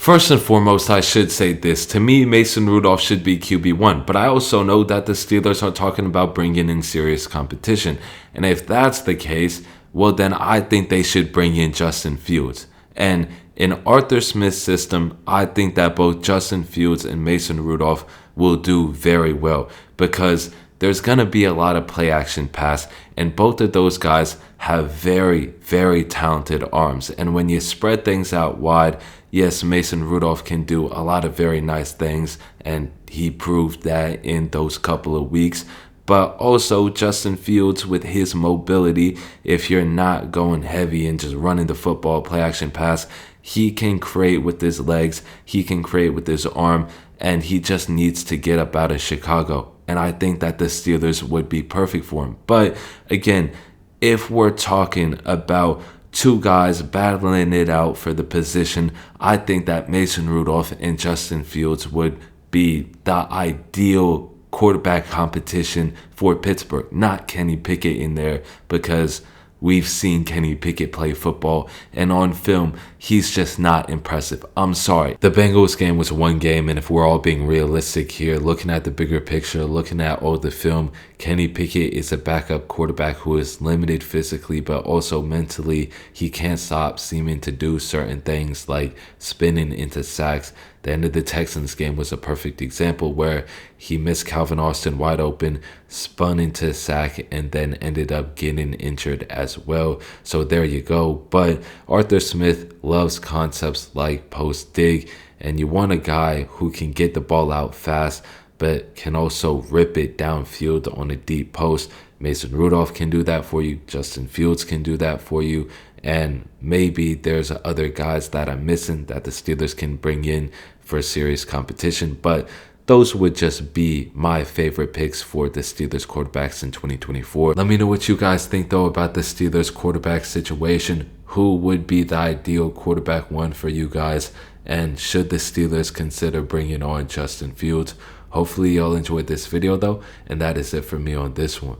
First and foremost, I should say this. To me, Mason Rudolph should be QB1, but I also know that the Steelers are talking about bringing in serious competition. And if that's the case, well, then I think they should bring in Justin Fields. And in Arthur Smith's system, I think that both Justin Fields and Mason Rudolph will do very well because there's going to be a lot of play action pass, and both of those guys have very, very talented arms. And when you spread things out wide, yes, Mason Rudolph can do a lot of very nice things, and he proved that in those couple of weeks. But also Justin Fields with his mobility, if you're not going heavy and just running the football, play action pass, he can create with his legs, he can create with his arm, and he just needs to get up out of Chicago. And I think that the Steelers would be perfect for him. But again, if we're talking about two guys battling it out for the position, I think that Mason Rudolph and Justin Fields would be the ideal quarterback competition for Pittsburgh. Not Kenny Pickett in there, because we've seen Kenny Pickett play football, and on film, he's just not impressive. I'm sorry. The Bengals game was one game, and if we're all being realistic here, looking at the bigger picture, looking at all the film, Kenny Pickett is a backup quarterback who is limited physically, but also mentally. He can't stop seeming to do certain things like spinning into sacks. The end of the Texans game was a perfect example where he missed Calvin Austin wide open, spun into a sack, and then ended up getting injured as well. So there you go. But Arthur Smith loves concepts like post dig, and you want a guy who can get the ball out fast, but can also rip it downfield on a deep post. Mason Rudolph can do that for you. Justin Fields can do that for you. And maybe there's other guys that I'm missing that the Steelers can bring in for serious competition. But those would just be my favorite picks for the Steelers quarterbacks in 2024. Let me know what you guys think, though, about the Steelers quarterback situation. Who would be the ideal quarterback one for you guys? And should the Steelers consider bringing on Justin Fields? Hopefully y'all enjoyed this video, though. And that is it for me on this one.